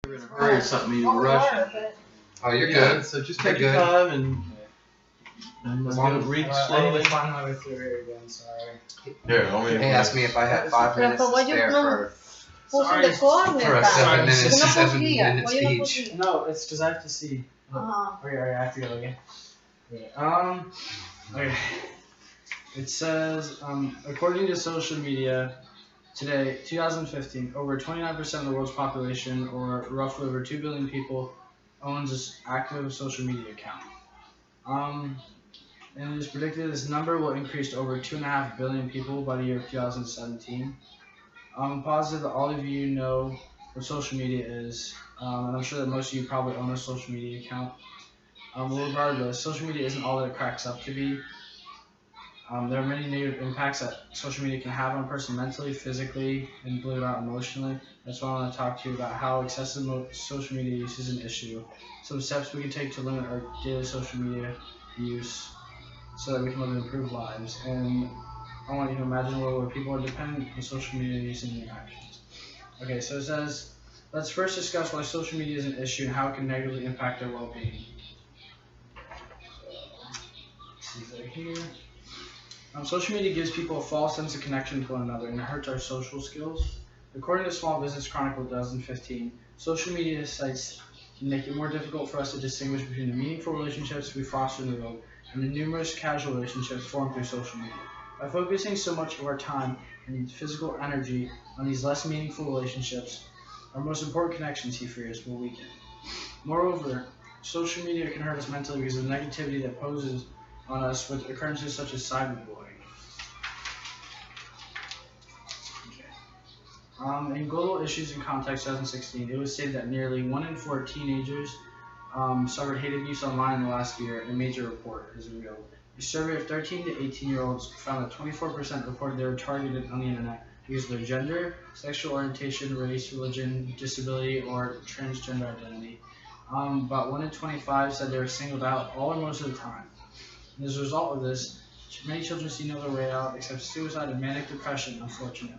You're in a hurry or something, you were rushing. Oh, you're good. So just take your time and let's get it read slowly. I need to find my way through here again, sorry. Here, let me. He asked me if I had 5 minutes to spare for Sorry. a 7 minute speech. No, it's because I have to see. Okay, I have to go again. Okay. It says, according to social media, today, 2015, over 29% of the world's population, or roughly over 2 billion people, owns an active social media account. And it is predicted this number will increase to over 2.5 billion people by the year 2017. I'm positive that all of you know what social media is, and I'm sure that most of you probably own a social media account. Well, regardless, social media isn't all that it cracks up to be. There are many negative impacts that social media can have on a person mentally, physically, and believe it or not, emotionally. That's why I want to talk to you about how excessive social media use is an issue, some steps we can take to limit our daily social media use so that we can live improved lives. And I want you to imagine a world where people are dependent on social media using their actions. Okay, so it says, let's first discuss why social media is an issue and how it can negatively impact their well-being. So, let's see that here. Social media gives people a false sense of connection to one another, and it hurts our social skills. According to Small Business Chronicle 2015, social media sites can make it more difficult for us to distinguish between the meaningful relationships we foster in the world and the numerous casual relationships formed through social media. By focusing so much of our time and physical energy on these less meaningful relationships, our most important connections, he fears, will weaken. Moreover, social media can hurt us mentally because of the negativity that poses on us with occurrences such as cyberbullying. In Global Issues and Context 2016, it was stated that nearly 1 in 4 teenagers suffered hate abuse online in the last year. A major report is revealed. A survey of 13 to 18-year-olds found that 24% reported they were targeted on the internet because of their gender, sexual orientation, race, religion, disability, or transgender identity. About 1 in 25 said they were singled out all or most of the time. And as a result of this, many children see no other way out except suicide and manic depression, unfortunately.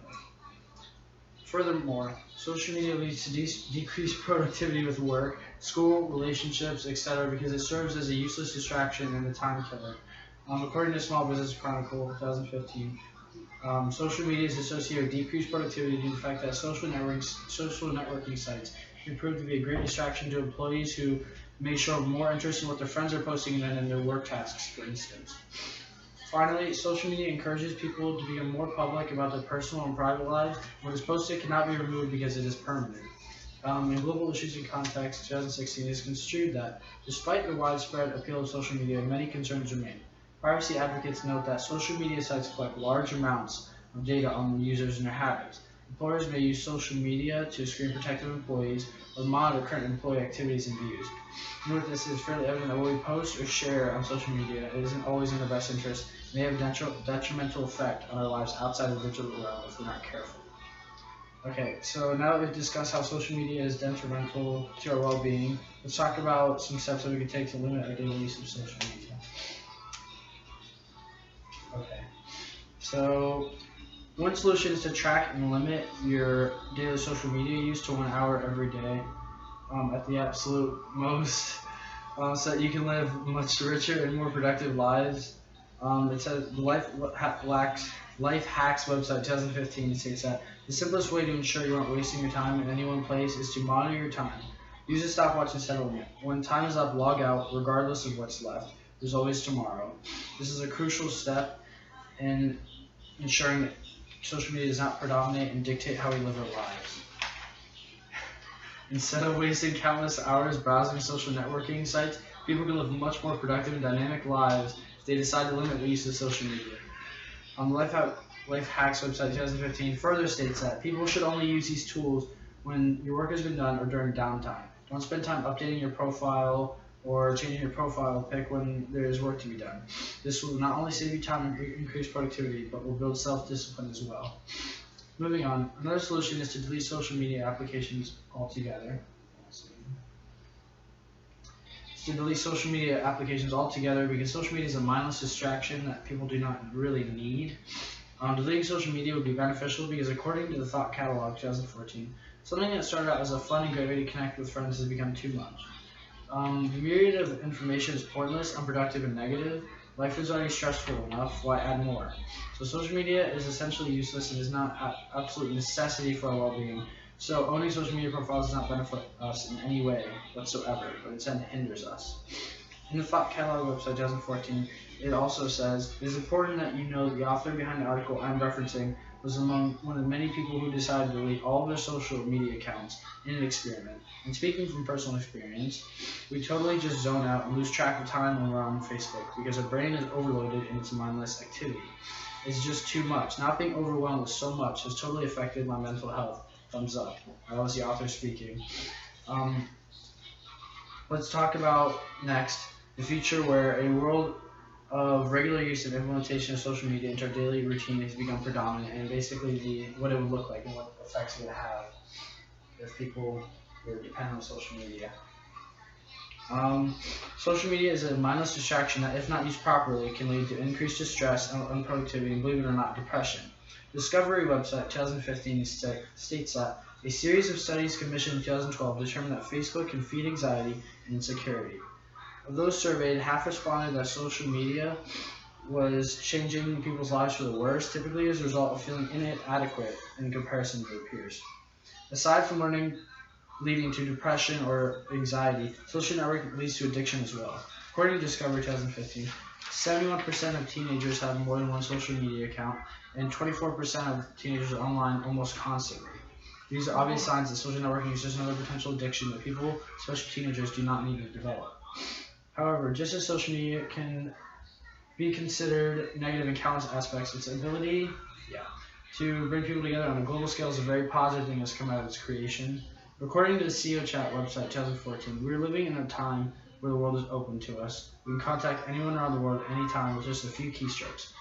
Furthermore, social media leads to decreased productivity with work, school, relationships, etc. because it serves as a useless distraction and a time killer. According to Small Business Chronicle 2015, social media is associated with decreased productivity due to the fact that social networking sites can prove to be a great distraction to employees who may show more interest in what their friends are posting than in their work tasks, for instance. Finally, social media encourages people to become more public about their personal and private lives. What is posted cannot be removed because it is permanent. In Global Issues and Context 2016, it is construed that, despite the widespread appeal of social media, many concerns remain. Privacy advocates note that social media sites collect large amounts of data on users and their habits. Employers may use social media to screen prospective employees or monitor current employee activities and views. Note this is fairly evident that what we post or share on social media isn't always in the best interest and may have a detrimental effect on our lives outside of the digital realm if we're not careful. Okay, so now that we've discussed how social media is detrimental to our well-being, let's talk about some steps that we can take to limit our daily use of social media. Okay, so one solution is to track and limit your daily social media use to 1 hour every day at the absolute most, so that you can live much richer and more productive lives. It says the Life Hacks website 2015 states that the simplest way to ensure you aren't wasting your time in any one place is to monitor your time. Use a stopwatch and set a limit. When time is up, log out regardless of what's left. There's always tomorrow. This is a crucial step in ensuring that social media does not predominate and dictate how we live our lives. Instead of wasting countless hours browsing social networking sites, people can live much more productive and dynamic lives if they decide to limit the use of social media. Life Hacks website 2015 further states that people should only use these tools when your work has been done or during downtime. Don't spend time updating your profile or changing your profile pic when there is work to be done. This will not only save you time and increase productivity, but will build self-discipline as well. Moving on, another solution is to delete social media applications altogether. To delete social media applications altogether because social media is a mindless distraction that people do not really need. Deleting social media would be beneficial because according to the Thought Catalog 2014, Something that started out as a fun and great way to connect with friends has become too much. The myriad of information is pointless, unproductive, and negative. Life is already stressful enough, why add more? So social media is essentially useless and is not an absolute necessity for our well-being. So owning social media profiles does not benefit us in any way whatsoever, but instead hinders us. In the Thought Catalog website 2014, it also says, it is important that you know the author behind the article I'm referencing was among one of the many people who decided to delete all of their social media accounts in an experiment. And speaking from personal experience, we totally just zone out and lose track of time when we're on Facebook because our brain is overloaded in its mindless activity. It's just too much. Not being overwhelmed with so much has totally affected my mental health. Thumbs up. That was the author speaking. Let's talk about next the future where a world of regular use and implementation of social media into our daily routine has become predominant, and basically what it would look like and what effects it would have if people were dependent on social media. Social media is a mindless distraction that, if not used properly, can lead to increased distress and unproductivity, and believe it or not, depression. Discovery website 2015 states that a series of studies commissioned in 2012 determined that Facebook can feed anxiety and insecurity. Of those surveyed, half responded that social media was changing people's lives for the worse, typically as a result of feeling inadequate in comparison to their peers. Aside from leading to depression or anxiety, social networking leads to addiction as well. According to Discovery 2015, 71% of teenagers have more than one social media account, and 24% of teenagers are online almost constantly. These are obvious signs that social networking is just another potential addiction that people, especially teenagers, do not need to develop. However, just as social media can be considered negative in countless aspects, its ability to bring people together on a global scale is a very positive thing that's come out of its creation. According to the CEO Chat website 2014, we are living in a time where the world is open to us. We can contact anyone around the world anytime with just a few keystrokes.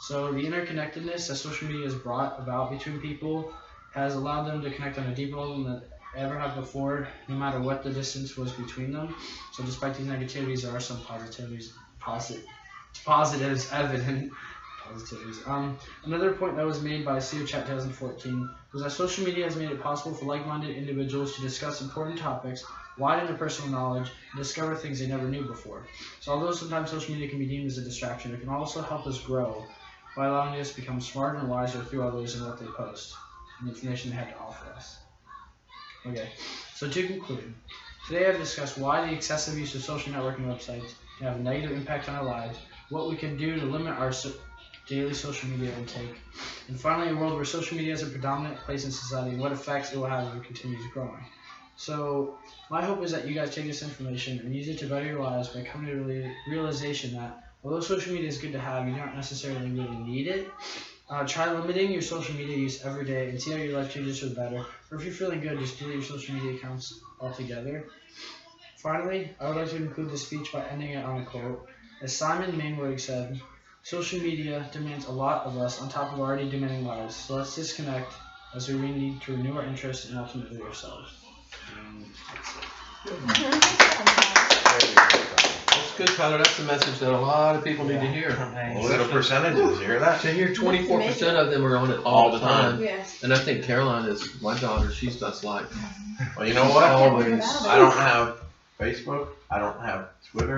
So the interconnectedness that social media has brought about between people has allowed them to connect on a deeper level than they ever have before, no matter what the distance was between them. So despite these negativities, there are some positives evident. Another point that was made by CEO Chat 2014 was that social media has made it possible for like-minded individuals to discuss important topics, widen their personal knowledge, and discover things they never knew before. So although sometimes social media can be deemed as a distraction, it can also help us grow by allowing us to become smarter and wiser through others and what they post and the information they have to offer us. Okay, so to conclude, today I've discussed why the excessive use of social networking websites can have a negative impact on our lives, what we can do to limit our daily social media intake, and finally a world where social media is a predominant place in society and what effects it will have if it continues growing. So my hope is that you guys take this information and use it to better your lives by coming to the realization that although social media is good to have, you don't necessarily really need it. Try limiting your social media use every day and see how your life changes for the better. Or if you're feeling good, just delete your social media accounts altogether. Finally, I would like to conclude this speech by ending it on a quote. As Simon Mainweg said, social media demands a lot of us on top of already demanding lives, so let's disconnect as we need to renew our interest and ultimately ourselves. That's good, Tyler. That's the message that a lot of people need to hear. Little percentages, you hear that? To hear 24% of them are on it all the time. Yes. And I think Caroline is my daughter. She's just like, Well, you know what? always. I don't have Facebook. I don't have Twitter.